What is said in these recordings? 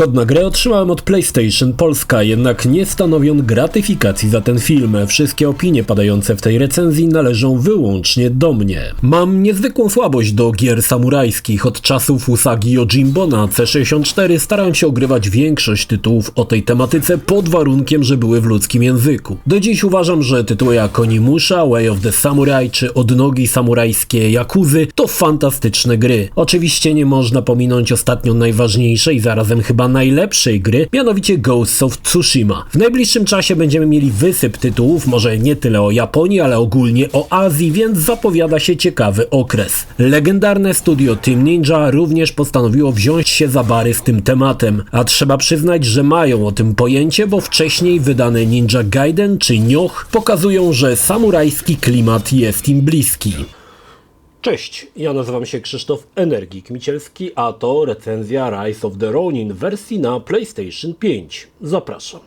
Kod na grę otrzymałem od PlayStation Polska, jednak nie stanowią gratyfikacji za ten film. Wszystkie opinie padające w tej recenzji należą wyłącznie do mnie. Mam niezwykłą słabość do gier samurajskich. Od czasów Usagi Yojimbo na C64 starałem się ogrywać większość tytułów o tej tematyce pod warunkiem, że były w ludzkim języku. Do dziś uważam, że tytuły jak Onimusha, Way of the Samurai czy Odnogi samurajskie Yakuzy to fantastyczne gry. Oczywiście nie można pominąć ostatnio najważniejszej i zarazem chyba najlepszej gry, mianowicie Ghost of Tsushima. W najbliższym czasie będziemy mieli wysyp tytułów, może nie tyle o Japonii, ale ogólnie o Azji, więc zapowiada się ciekawy okres. Legendarne studio Team Ninja również postanowiło wziąć się za bary z tym tematem, a trzeba przyznać, że mają o tym pojęcie, bo wcześniej wydane Ninja Gaiden czy Nioh pokazują, że samurajski klimat jest im bliski. Cześć, ja nazywam się Krzysztof Energik-Micielski, a to recenzja Rise of the Ronin w wersji na PlayStation 5. Zapraszam.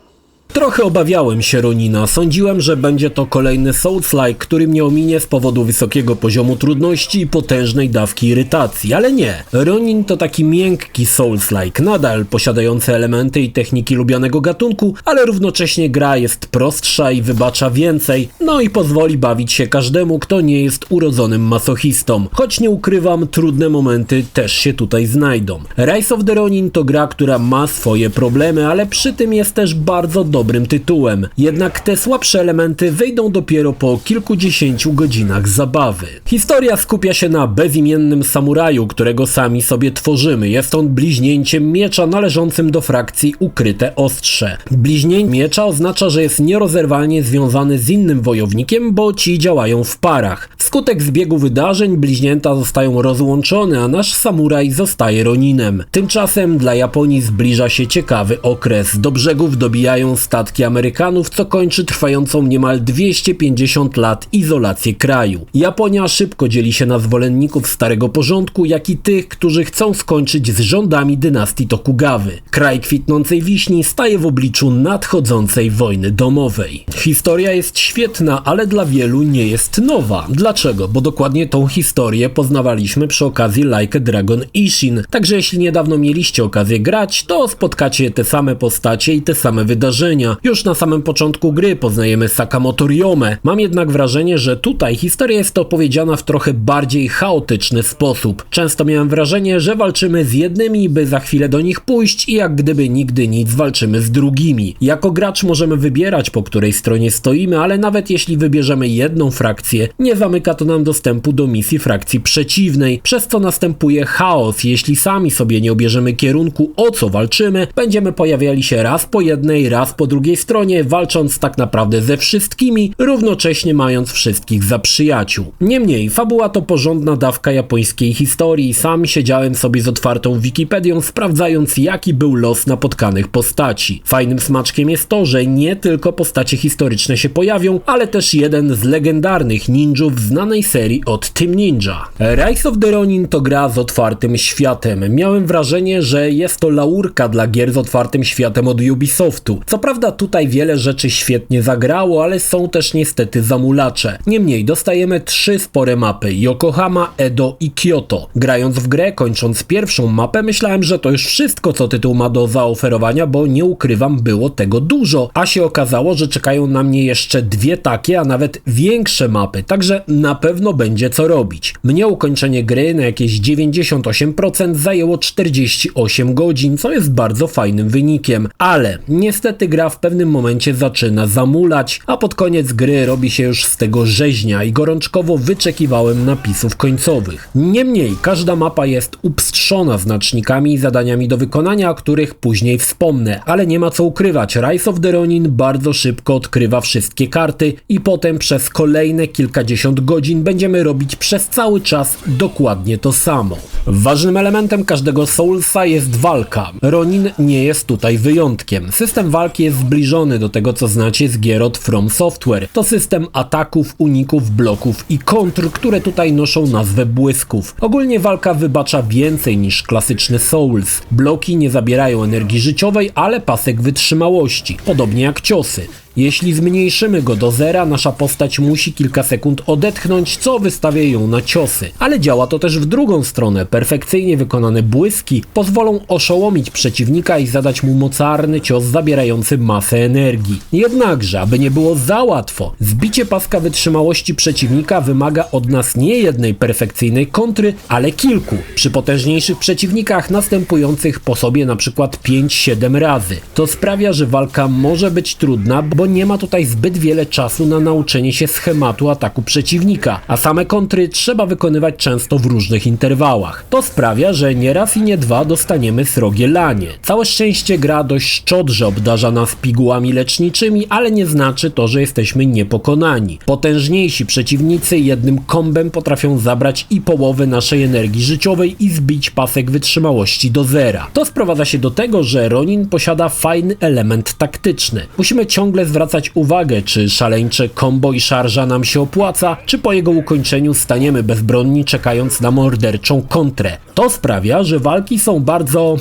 Trochę obawiałem się Ronina, sądziłem, że będzie to kolejny Souls-like, który mnie ominie z powodu wysokiego poziomu trudności i potężnej dawki irytacji, ale nie. Ronin to taki miękki Souls-like, nadal posiadający elementy i techniki lubianego gatunku, ale równocześnie gra jest prostsza i wybacza więcej, no i pozwoli bawić się każdemu, kto nie jest urodzonym masochistą. Choć nie ukrywam, trudne momenty też się tutaj znajdą. Rise of the Ronin to gra, która ma swoje problemy, ale przy tym jest też bardzo dobrym tytułem. Jednak te słabsze elementy wyjdą dopiero po kilkudziesięciu godzinach zabawy. Historia skupia się na bezimiennym samuraju, którego sami sobie tworzymy. Jest on bliźnięciem miecza należącym do frakcji Ukryte Ostrze. Bliźnięcie miecza oznacza, że jest nierozerwalnie związany z innym wojownikiem, bo ci działają w parach. Wskutek zbiegu wydarzeń bliźnięta zostają rozłączone, a nasz samuraj zostaje Roninem. Tymczasem dla Japonii zbliża się ciekawy okres. Do brzegów dobijają statki Amerykanów, co kończy trwającą niemal 250 lat izolację kraju. Japonia szybko dzieli się na zwolenników starego porządku, jak i tych, którzy chcą skończyć z rządami dynastii Tokugawy. Kraj kwitnącej wiśni staje w obliczu nadchodzącej wojny domowej. Historia jest świetna, ale dla wielu nie jest nowa. Dlaczego? Bo dokładnie tą historię poznawaliśmy przy okazji Like a Dragon Ishin. Także jeśli niedawno mieliście okazję grać, to spotkacie te same postacie i te same wydarzenia. Już na samym początku gry poznajemy Sakamoto Ryomę. Mam jednak wrażenie, że tutaj historia jest opowiedziana w trochę bardziej chaotyczny sposób. Często miałem wrażenie, że walczymy z jednymi, by za chwilę do nich pójść i jak gdyby nigdy nic walczymy z drugimi. Jako gracz możemy wybierać, po której stronie stoimy, ale nawet jeśli wybierzemy jedną frakcję, nie zamyka to nam dostępu do misji frakcji przeciwnej, przez co następuje chaos. Jeśli sami sobie nie obierzemy kierunku, o co walczymy, będziemy pojawiali się raz po jednej, raz po drugiej stronie, walcząc tak naprawdę ze wszystkimi, równocześnie mając wszystkich za przyjaciół. Niemniej, fabuła to porządna dawka japońskiej historii. Sam siedziałem sobie z otwartą Wikipedią, sprawdzając, jaki był los napotkanych postaci. Fajnym smaczkiem jest to, że nie tylko postacie historyczne się pojawią, ale też jeden z legendarnych ninjów znanej serii od Team Ninja. Rise of the Ronin to gra z otwartym światem. Miałem wrażenie, że jest to laurka dla gier z otwartym światem od Ubisoftu. Co prawda tutaj wiele rzeczy świetnie zagrało, ale są też niestety zamulacze. Niemniej dostajemy 3 spore mapy: Yokohama, Edo i Kyoto. Grając w grę, kończąc pierwszą mapę, myślałem, że to już wszystko, co tytuł ma do zaoferowania, bo nie ukrywam, było tego dużo. A się okazało, że czekają na mnie jeszcze 2 takie, a nawet większe mapy, także na pewno będzie co robić. Mnie ukończenie gry na jakieś 98% zajęło 48 godzin, co jest bardzo fajnym wynikiem, ale niestety gra w pewnym momencie zaczyna zamulać, a pod koniec gry robi się już z tego rzeźnia i gorączkowo wyczekiwałem napisów końcowych. Niemniej każda mapa jest upstrzona znacznikami i zadaniami do wykonania, o których później wspomnę, ale nie ma co ukrywać, Rise of the Ronin bardzo szybko odkrywa wszystkie karty i potem przez kolejne kilkadziesiąt godzin będziemy robić przez cały czas dokładnie to samo. Ważnym elementem każdego Soulsa jest walka. Ronin nie jest tutaj wyjątkiem. System walki jest zbliżony do tego, co znacie z gier od From Software. To system ataków, uników, bloków i kontr, które tutaj noszą nazwę błysków. Ogólnie walka wybacza więcej niż klasyczny Souls. Bloki nie zabierają energii życiowej, ale pasek wytrzymałości, podobnie jak ciosy. Jeśli zmniejszymy go do zera, nasza postać musi kilka sekund odetchnąć, co wystawia ją na ciosy. Ale działa to też w drugą stronę. Perfekcyjnie wykonane błyski pozwolą oszołomić przeciwnika i zadać mu mocarny cios zabierający masę energii. Jednakże, aby nie było za łatwo, zbicie paska wytrzymałości przeciwnika wymaga od nas nie jednej perfekcyjnej kontry, ale kilku. Przy potężniejszych przeciwnikach następujących po sobie na przykład 5-7 razy. To sprawia, że walka może być trudna, bo nie ma tutaj zbyt wiele czasu na nauczenie się schematu ataku przeciwnika, a same kontry trzeba wykonywać często w różnych interwałach. To sprawia, że nie raz i nie dwa dostaniemy srogie lanie. Całe szczęście gra dość szczodrze obdarza nas pigułami leczniczymi, ale nie znaczy to, że jesteśmy niepokonani. Potężniejsi przeciwnicy jednym kombem potrafią zabrać i połowę naszej energii życiowej i zbić pasek wytrzymałości do zera. To sprowadza się do tego, że Ronin posiada fajny element taktyczny. Musimy ciągle zwracać uwagę, czy szaleńcze combo i szarża nam się opłaca, czy po jego ukończeniu staniemy bezbronni, czekając na morderczą kontrę. To sprawia, że walki są bardzo,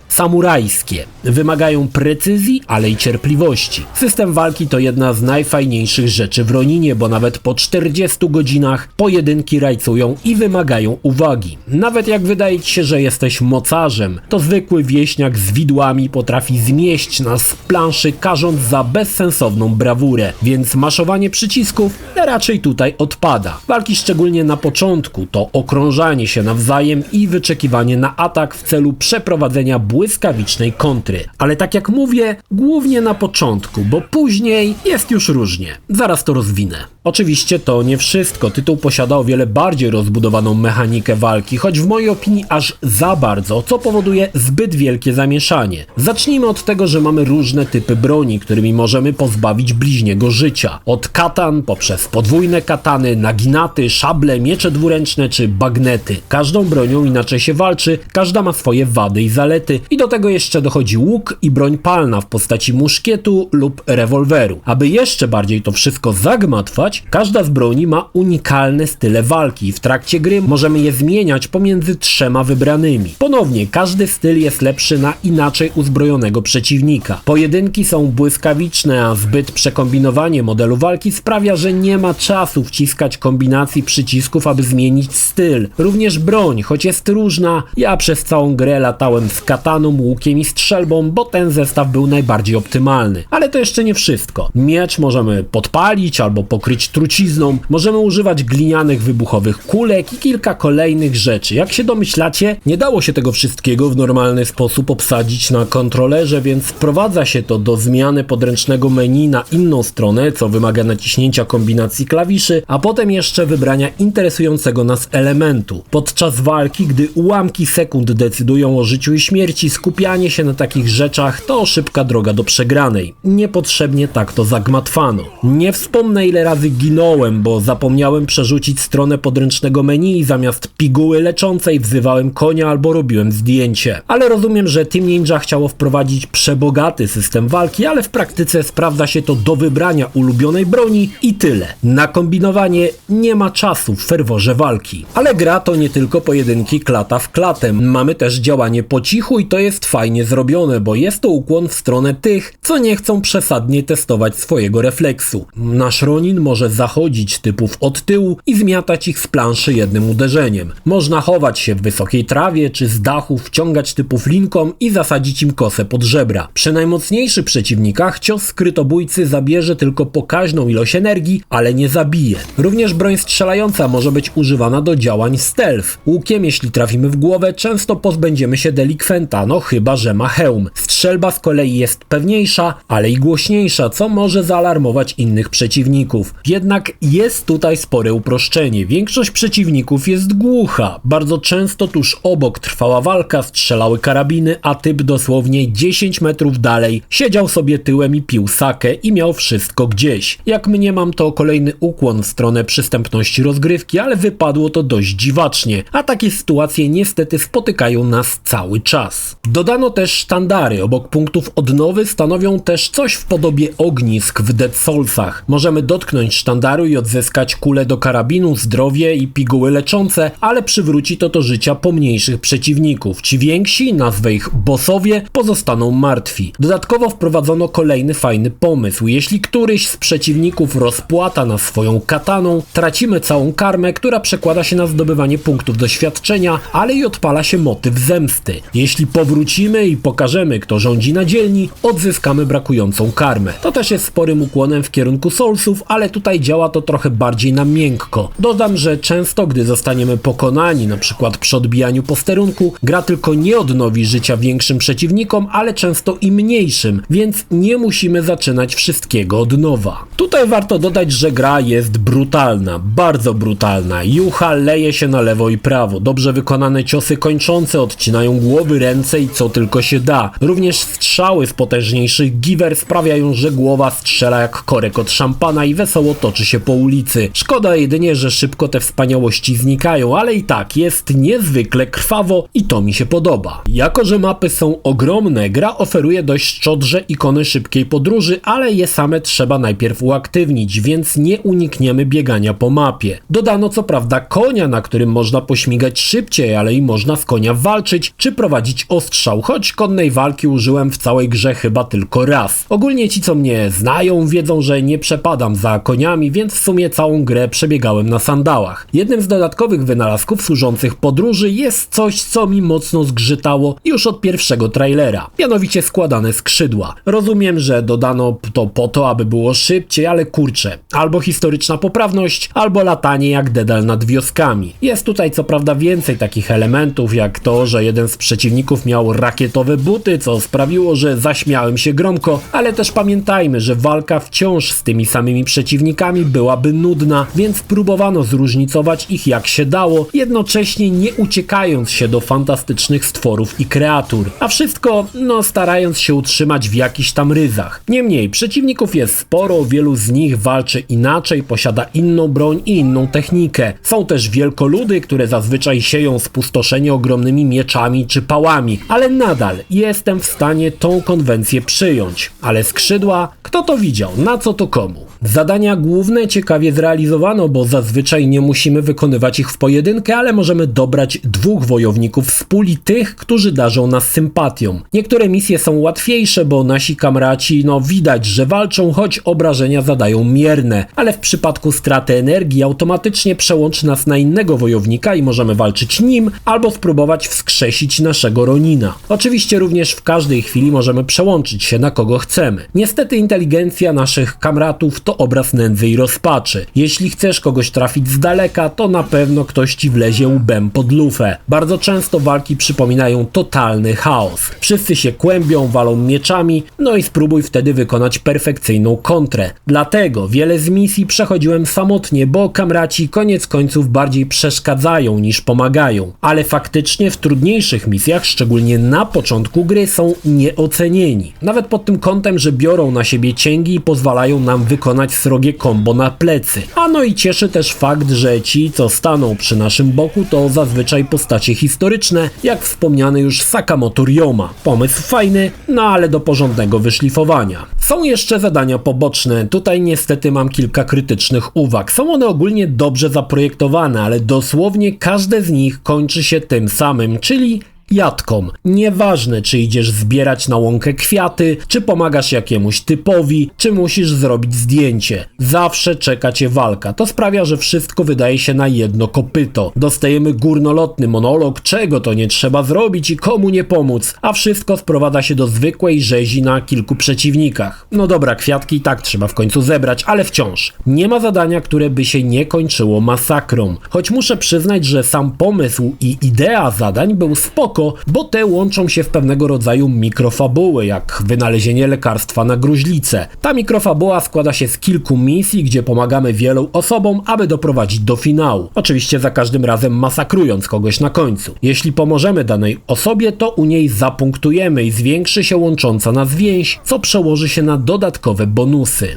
samurajskie. Wymagają precyzji, ale i cierpliwości. System walki to jedna z najfajniejszych rzeczy w Roninie, bo nawet po 40 godzinach pojedynki rajcują i wymagają uwagi. Nawet jak wydaje ci się, że jesteś mocarzem, to zwykły wieśniak z widłami potrafi zmieść nas z planszy, karząc za bezsensowną brawurę, więc maszowanie przycisków raczej tutaj odpada. Walki szczególnie na początku to okrążanie się nawzajem i wyczekiwanie na atak w celu przeprowadzenia błyskawicznej kontry. Ale tak jak mówię, głównie na początku, bo później jest już różnie. Zaraz to rozwinę. Oczywiście to nie wszystko. Tytuł posiada o wiele bardziej rozbudowaną mechanikę walki, choć w mojej opinii aż za bardzo, co powoduje zbyt wielkie zamieszanie. Zacznijmy od tego, że mamy różne typy broni, którymi możemy pozbawić bliźniego życia. Od katan poprzez podwójne katany, naginaty, szable, miecze dwuręczne czy bagnety. Każdą bronią inaczej się walczy, każda ma swoje wady i zalety i do tego jeszcze dochodzi łuk i broń palna w postaci muszkietu lub rewolweru. Aby jeszcze bardziej to wszystko zagmatwać, każda z broni ma unikalne style walki i w trakcie gry możemy je zmieniać pomiędzy 3 wybranymi. Ponownie, każdy styl jest lepszy na inaczej uzbrojonego przeciwnika. Pojedynki są błyskawiczne, a zbyt przekombinowanie modelu walki sprawia, że nie ma czasu wciskać kombinacji przycisków, aby zmienić styl. Również broń, choć jest różna, ja przez całą grę latałem z kataną, łukiem i strzelbą, bo ten zestaw był najbardziej optymalny. Ale to jeszcze nie wszystko. Miecz możemy podpalić albo pokryć trucizną, możemy używać glinianych wybuchowych kulek i kilka kolejnych rzeczy. Jak się domyślacie, nie dało się tego wszystkiego w normalny sposób obsadzić na kontrolerze, więc wprowadza się to do zmiany podręcznego menu na inną stronę, co wymaga naciśnięcia kombinacji klawiszy, a potem jeszcze wybrania interesującego nas elementu. Podczas walki, gdy ułamki sekund decydują o życiu i śmierci, skupianie się na takich rzeczach to szybka droga do przegranej. Niepotrzebnie tak to zagmatwano. Nie wspomnę, ile razy ginąłem, bo zapomniałem przerzucić stronę podręcznego menu i zamiast piguły leczącej wzywałem konia albo robiłem zdjęcie. Ale rozumiem, że Team Ninja chciało wprowadzić przebogaty system walki, ale w praktyce sprawdza się to do wybrania ulubionej broni i tyle. Na kombinowanie nie ma czasu w ferworze walki. Ale gra to nie tylko pojedynki klata w klatę. Mamy też działanie po cichu i to jest fajnie zrobione, bo jest to ukłon w stronę tych, co nie chcą przesadnie testować swojego refleksu. Nasz Ronin może zachodzić typów od tyłu i zmiatać ich z planszy jednym uderzeniem. Można chować się w wysokiej trawie czy z dachu, wciągać typów linką i zasadzić im kosę pod żebra. Przy najmocniejszych przeciwnikach cios skrytobójcy zabierze tylko pokaźną ilość energii, ale nie zabije. Również broń strzelająca może być używana do działań stealth. Łukiem, jeśli trafimy w głowę, często pozbędziemy się delikwenta, no chyba że ma hełm. Strzelba z kolei jest pewniejsza, ale i głośniejsza, co może zaalarmować innych przeciwników. Jednak jest tutaj spore uproszczenie. Większość przeciwników jest głucha. Bardzo często tuż obok trwała walka, strzelały karabiny, a typ dosłownie 10 metrów dalej siedział sobie tyłem i pił sakę i miał wszystko gdzieś. Jak mniemam, to kolejny ukłon w stronę przystępności rozgrywki, ale wypadło to dość dziwacznie, a takie sytuacje niestety spotykają nas cały czas. Dodano też sztandary. Obok punktów odnowy stanowią też coś w podobie ognisk w Dead Soulsach. Możemy dotknąć sztandaru i odzyskać kulę do karabinu, zdrowie i piguły leczące, ale przywróci to do życia pomniejszych przeciwników. Ci więksi, nazwę ich bossowie, pozostaną martwi. Dodatkowo wprowadzono kolejny fajny pomysł. Jeśli któryś z przeciwników rozpłata nas swoją kataną, tracimy całą karmę, która przekłada się na zdobywanie punktów doświadczenia, ale i odpala się motyw zemsty. Jeśli powrócimy i pokażemy, kto rządzi na dzielni, odzyskamy brakującą karmę. To też jest sporym ukłonem w kierunku Soulsów, ale tutaj działa to trochę bardziej na miękko. Dodam, że często, gdy zostaniemy pokonani, na przykład przy odbijaniu posterunku, gra tylko nie odnowi życia większym przeciwnikom, ale często i mniejszym, więc nie musimy zaczynać wszystkiego od nowa. Tutaj warto dodać, że gra jest brutalna, bardzo brutalna. Jucha leje się na lewo i prawo. Dobrze wykonane ciosy kończące odcinają głowy, ręce i co tylko się da. Również strzały z potężniejszych giwer sprawiają, że głowa strzela jak korek od szampana i wesoło toczy się po ulicy. Szkoda jedynie, że szybko te wspaniałości znikają, ale i tak jest niezwykle krwawo i to mi się podoba. Jako że mapy są ogromne, gra oferuje dość szczodrze ikony szybkiej podróży, ale je same trzeba najpierw uaktywnić, więc nie unikniemy biegania po mapie. Dodano co prawda konia, na którym można pośmigać szybciej, ale i można z konia walczyć czy prowadzić ostrzał, choć konnej walki użyłem w całej grze chyba tylko raz. Ogólnie ci, co mnie znają, wiedzą, że nie przepadam za koniami, więc w sumie całą grę przebiegałem na sandałach. Jednym z dodatkowych wynalazków służących podróży jest coś, co mi mocno zgrzytało już od pierwszego trailera, mianowicie składane skrzydła. Rozumiem, że dodano to po to, aby było szybciej, ale kurczę, albo historyczna poprawność, albo latanie jak Dedal nad wioskami. Jest tutaj co prawda więcej takich elementów, jak to, że jeden z przeciwników miał rakietowe buty, co sprawiło, że zaśmiałem się gromko, ale też pamiętajmy, że walka wciąż z tymi samymi przeciwnikami byłaby nudna, więc próbowano zróżnicować ich jak się dało, jednocześnie nie uciekając się do fantastycznych stworów i kreatur. A wszystko, starając się utrzymać w jakichś tam ryzach. Niemniej, przeciwników jest sporo, wielu z nich walczy inaczej, posiada inną broń i inną technikę. Są też wielkoludy, które zazwyczaj sieją spustoszenie ogromnymi mieczami czy pałami, ale nadal jestem w stanie tą konwencję przyjąć. Ale skrzydła? Kto to widział? Na co to komu? Zadania główne ciekawie zrealizowano, bo zazwyczaj nie musimy wykonywać ich w pojedynkę, ale możemy dobrać dwóch wojowników z puli tych, którzy darzą nas sympatią. Niektóre misje są łatwiejsze, bo nasi kamraci, widać, że walczą, choć obrażenia zadają mierne, ale w przypadku straty energii automatycznie przełączy nas na innego wojownika i możemy walczyć nim, albo spróbować wskrzesić naszego Ronina. Oczywiście również w każdej chwili możemy przełączyć się na kogo chcemy. Niestety inteligencja naszych kamratów to obraz nędzy i rozpaczy. Jeśli chcesz kogoś trafić z daleka, to na pewno ktoś ci wlezie łbem pod lufę. Bardzo często walki przypominają totalny chaos. Wszyscy się kłębią, walą mieczami, i spróbuj wtedy wykonać perfekcyjną kontrę. Dlatego wiele z misji przechodziłem samotnie, bo kamraci koniec końców bardziej przeszkadzają niż pomagają. Ale faktycznie w trudniejszych misjach, szczególnie na początku gry, są nieocenieni. Nawet pod tym kątem, że biorą na siebie cięgi i pozwalają nam wykonać srogie combo na plecy. I cieszy też fakt, że ci, co staną przy naszym boku, to zazwyczaj postacie historyczne, jak wspomniany już Sakamoto Ryoma. Pomysł fajny, ale do porządnego wyszlifowania. Są jeszcze zadania poboczne. Tutaj niestety mam kilka krytycznych uwag. Są one ogólnie dobrze zaprojektowane, ale dosłownie każde z nich kończy się tym samym, czyli jatką. Nieważne, czy idziesz zbierać na łąkę kwiaty, czy pomagasz jakiemuś typowi, czy musisz zrobić zdjęcie. Zawsze czeka cię walka. To sprawia, że wszystko wydaje się na jedno kopyto. Dostajemy górnolotny monolog, czego to nie trzeba zrobić i komu nie pomóc, a wszystko sprowadza się do zwykłej rzezi na kilku przeciwnikach. Dobra, kwiatki i tak trzeba w końcu zebrać, ale wciąż. Nie ma zadania, które by się nie kończyło masakrą. Choć muszę przyznać, że sam pomysł i idea zadań był spoko, bo te łączą się w pewnego rodzaju mikrofabuły, jak wynalezienie lekarstwa na gruźlicę. Ta mikrofabuła składa się z kilku misji, gdzie pomagamy wielu osobom, aby doprowadzić do finału. Oczywiście za każdym razem masakrując kogoś na końcu. Jeśli pomożemy danej osobie, to u niej zapunktujemy i zwiększy się łącząca nas więź, co przełoży się na dodatkowe bonusy.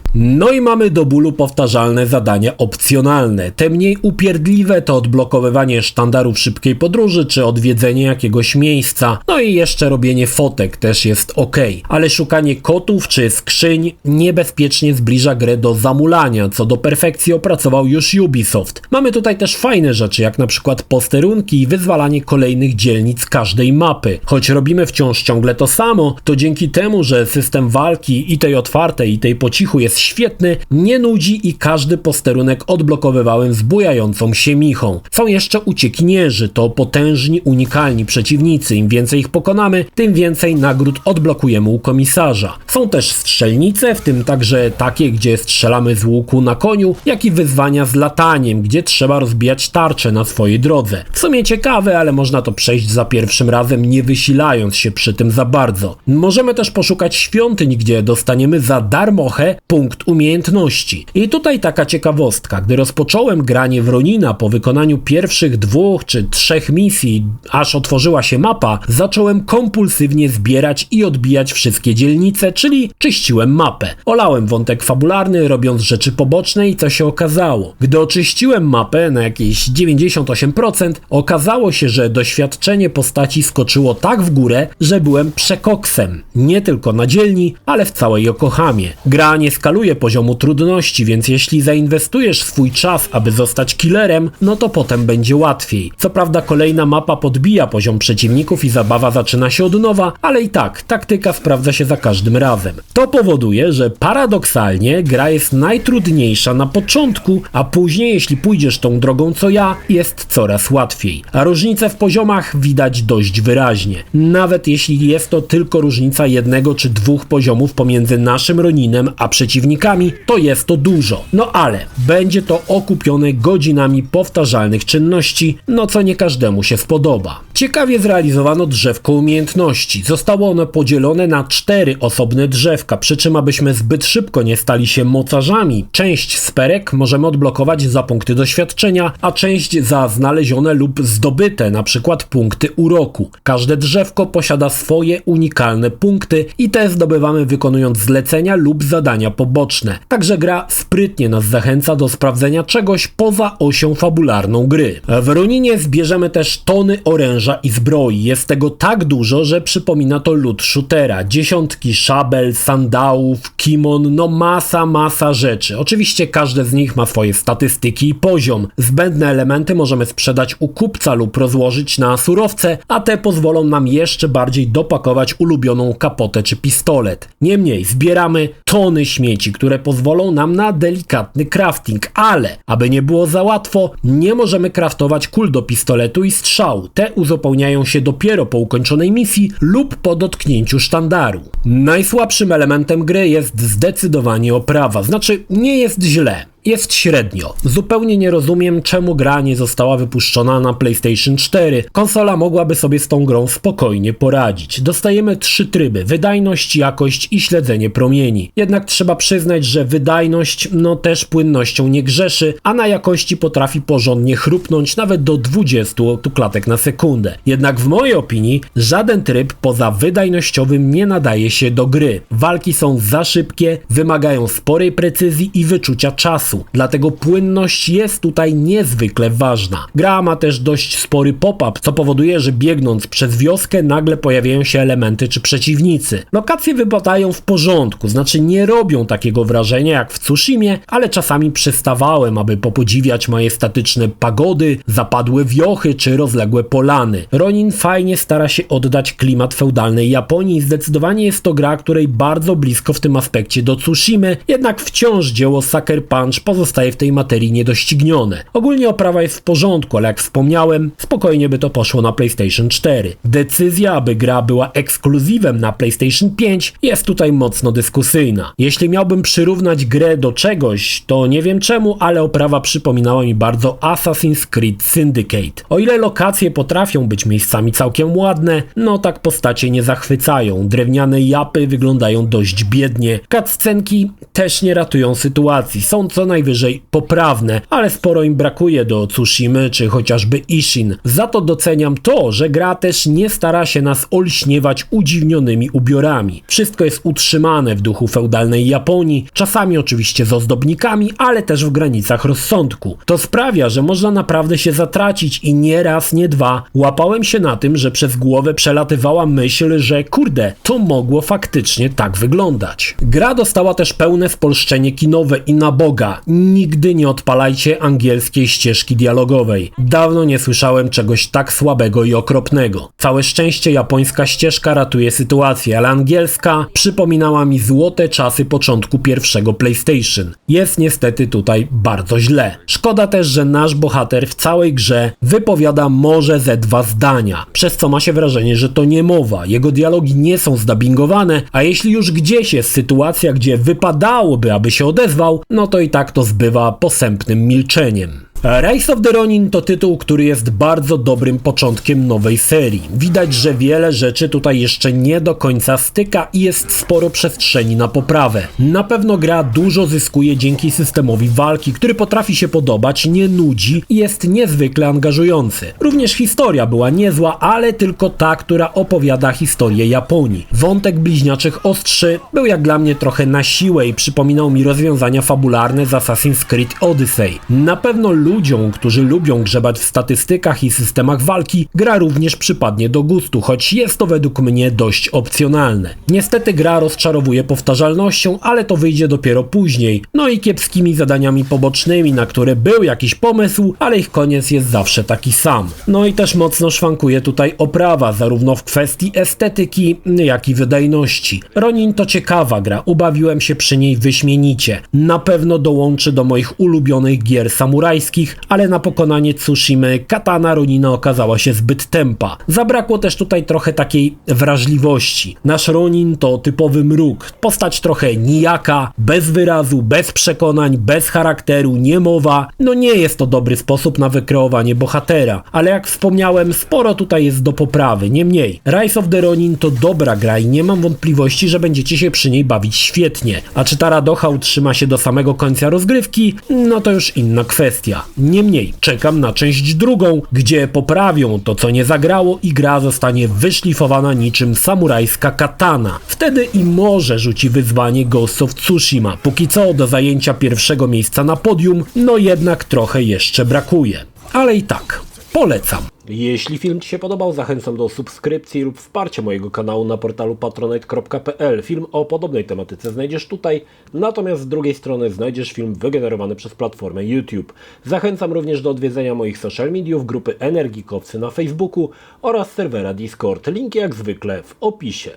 I mamy do bólu powtarzalne zadania opcjonalne. Te mniej upierdliwe to odblokowywanie sztandarów szybkiej podróży, czy odwiedzenie jakiegoś zająć miejsca, no i jeszcze robienie fotek też jest ok, ale szukanie kotów czy skrzyń niebezpiecznie zbliża grę do zamulania, co do perfekcji opracował już Ubisoft. Mamy tutaj też fajne rzeczy, jak na przykład posterunki i wyzwalanie kolejnych dzielnic każdej mapy. Choć robimy wciąż ciągle to samo, to dzięki temu, że system walki i tej otwartej i tej po cichu jest świetny, nie nudzi i każdy posterunek odblokowywałem z bujającą się michą. Są jeszcze uciekinierzy, to potężni, unikalni przeciwnicy. Im więcej ich pokonamy, tym więcej nagród odblokujemy u komisarza. Są też strzelnice, w tym także takie, gdzie strzelamy z łuku na koniu, jak i wyzwania z lataniem, gdzie trzeba rozbijać tarcze na swojej drodze. W sumie ciekawe, ale można to przejść za pierwszym razem, nie wysilając się przy tym za bardzo. Możemy też poszukać świątyń, gdzie dostaniemy za darmochę punkt umiejętności. I tutaj taka ciekawostka, gdy rozpocząłem granie w Ronina po wykonaniu pierwszych 2 czy 3 misji, aż otworzyła się mapa, zacząłem kompulsywnie zbierać i odbijać wszystkie dzielnice, czyli czyściłem mapę. Olałem wątek fabularny, robiąc rzeczy poboczne i co się okazało? Gdy oczyściłem mapę na jakieś 98%, okazało się, że doświadczenie postaci skoczyło tak w górę, że byłem przekoksem. Nie tylko na dzielni, ale w całej Yokohamie. Gra nie skaluje poziomu trudności, więc jeśli zainwestujesz swój czas, aby zostać killerem, no to potem będzie łatwiej. Co prawda kolejna mapa podbija poziom przeciwników i zabawa zaczyna się od nowa, ale i tak, taktyka sprawdza się za każdym razem. To powoduje, że paradoksalnie gra jest najtrudniejsza na początku, a później, jeśli pójdziesz tą drogą co ja, jest coraz łatwiej. A różnice w poziomach widać dość wyraźnie. Nawet jeśli jest to tylko różnica 1 czy 2 poziomów pomiędzy naszym Roninem a przeciwnikami, to jest to dużo. No ale będzie to okupione godzinami powtarzalnych czynności, no co nie każdemu się spodoba. Ciekawie zrealizowano drzewko umiejętności. Zostało ono podzielone na 4 osobne drzewka, przy czym abyśmy zbyt szybko nie stali się mocarzami. Część sperek możemy odblokować za punkty doświadczenia, a część za znalezione lub zdobyte, na przykład punkty uroku. Każde drzewko posiada swoje unikalne punkty i te zdobywamy wykonując zlecenia lub zadania poboczne. Także gra sprytnie nas zachęca do sprawdzenia czegoś poza osią fabularną gry. W Roninie zbierzemy też tony oręża i zbroi. Jest tego tak dużo, że przypomina to loot shootera. Dziesiątki szabel, sandałów, kimon, no masa rzeczy. Oczywiście każde z nich ma swoje statystyki i poziom. Zbędne elementy możemy sprzedać u kupca lub rozłożyć na surowce, a te pozwolą nam jeszcze bardziej dopakować ulubioną kapotę czy pistolet. Niemniej zbieramy tony śmieci, które pozwolą nam na delikatny crafting, ale aby nie było za łatwo, nie możemy craftować kul do pistoletu i strzału. Te uzupełniają się dopiero po ukończonej misji lub po dotknięciu sztandaru. Najsłabszym elementem gry jest zdecydowanie oprawa, znaczy nie jest źle. Jest średnio. Zupełnie nie rozumiem, czemu gra nie została wypuszczona na PlayStation 4. Konsola mogłaby sobie z tą grą spokojnie poradzić. Dostajemy 3 tryby: wydajność, jakość i śledzenie promieni. Jednak trzeba przyznać, że wydajność też płynnością nie grzeszy, a na jakości potrafi porządnie chrupnąć nawet do 20 klatek na sekundę. Jednak w mojej opinii żaden tryb poza wydajnościowym nie nadaje się do gry. Walki są za szybkie, wymagają sporej precyzji i wyczucia czasu. Dlatego płynność jest tutaj niezwykle ważna. Gra ma też dość spory pop-up, co powoduje, że biegnąc przez wioskę nagle pojawiają się elementy czy przeciwnicy. Lokacje wypadają w porządku, znaczy nie robią takiego wrażenia jak w Tsushimie, ale czasami przystawałem, aby popodziwiać majestatyczne pagody, zapadłe wiochy czy rozległe polany. Ronin fajnie stara się oddać klimat feudalnej Japonii i zdecydowanie jest to gra, której bardzo blisko w tym aspekcie do Tsushimy, jednak wciąż dzieło Sucker Punch pozostaje w tej materii niedoścignione. Ogólnie oprawa jest w porządku, ale jak wspomniałem, spokojnie by to poszło na PlayStation 4. Decyzja, aby gra była ekskluzywem na PlayStation 5 jest tutaj mocno dyskusyjna. Jeśli miałbym przyrównać grę do czegoś, to nie wiem czemu, ale oprawa przypominała mi bardzo Assassin's Creed Syndicate. O ile lokacje potrafią być miejscami całkiem ładne, tak postacie nie zachwycają. Drewniane japy wyglądają dość biednie. Cutscenki też nie ratują sytuacji. Są co najwyżej poprawne, ale sporo im brakuje do Tsushimy czy chociażby Ishin. Za to doceniam to, że gra też nie stara się nas olśniewać udziwnionymi ubiorami. Wszystko jest utrzymane w duchu feudalnej Japonii, czasami oczywiście z ozdobnikami, ale też w granicach rozsądku. To sprawia, że można naprawdę się zatracić i nie raz, nie dwa łapałem się na tym, że przez głowę przelatywała myśl, że kurde, to mogło faktycznie tak wyglądać. Gra dostała też pełne spolszczenie kinowe i na Boga, nigdy nie odpalajcie angielskiej ścieżki dialogowej. Dawno nie słyszałem czegoś tak słabego i okropnego. Całe szczęście japońska ścieżka ratuje sytuację, ale angielska przypominała mi złote czasy początku pierwszego PlayStation. Jest niestety tutaj bardzo źle. Szkoda też, że nasz bohater w całej grze wypowiada może ze 2 zdania, przez co ma się wrażenie, że to niemowa. Jego dialogi nie są zdubbingowane, a jeśli już gdzieś jest sytuacja, gdzie wypadałoby, aby się odezwał, no to i tak to zbywa posępnym milczeniem. Rise of the Ronin to tytuł, który jest bardzo dobrym początkiem nowej serii. Widać, że wiele rzeczy tutaj jeszcze nie do końca styka i jest sporo przestrzeni na poprawę. Na pewno gra dużo zyskuje dzięki systemowi walki, który potrafi się podobać, nie nudzi i jest niezwykle angażujący. Również historia była niezła, ale tylko ta, która opowiada historię Japonii. Wątek bliźniaczych ostrzy był jak dla mnie trochę na siłę i przypominał mi rozwiązania fabularne z Assassin's Creed Odyssey. Na pewno ludziom, którzy lubią grzebać w statystykach i systemach walki, gra również przypadnie do gustu, choć jest to według mnie dość opcjonalne. Niestety gra rozczarowuje powtarzalnością, ale to wyjdzie dopiero później, no i kiepskimi zadaniami pobocznymi, na które był jakiś pomysł, ale ich koniec jest zawsze taki sam. No i też mocno szwankuje tutaj oprawa, zarówno w kwestii estetyki, jak i wydajności. Ronin to ciekawa gra, ubawiłem się przy niej wyśmienicie. Na pewno dołączy do moich ulubionych gier samurajskich, ale na pokonanie Tsushimy katana Ronina okazała się zbyt tępa. Zabrakło też tutaj trochę takiej wrażliwości. Nasz Ronin to typowy mruk, postać trochę nijaka, bez wyrazu, bez przekonań, bez charakteru, niemowa. No nie jest to dobry sposób na wykreowanie bohatera, ale jak wspomniałem, sporo tutaj jest do poprawy, niemniej. Rise of the Ronin to dobra gra i nie mam wątpliwości, że będziecie się przy niej bawić świetnie. A czy ta radocha utrzyma się do samego końca rozgrywki? No to już inna kwestia. Niemniej, czekam na część drugą, gdzie poprawią to, co nie zagrało i gra zostanie wyszlifowana niczym samurajska katana. Wtedy i może rzuci wyzwanie Ghost of Tsushima. Póki co do zajęcia pierwszego miejsca na podium, no jednak trochę jeszcze brakuje. Ale i tak, polecam. Jeśli film Ci się podobał, zachęcam do subskrypcji lub wsparcia mojego kanału na portalu patronite.pl. Film o podobnej tematyce znajdziesz tutaj, natomiast z drugiej strony znajdziesz film wygenerowany przez platformę YouTube. Zachęcam również do odwiedzenia moich social mediów, grupy Energikowcy na Facebooku oraz serwera Discord. Linki jak zwykle w opisie.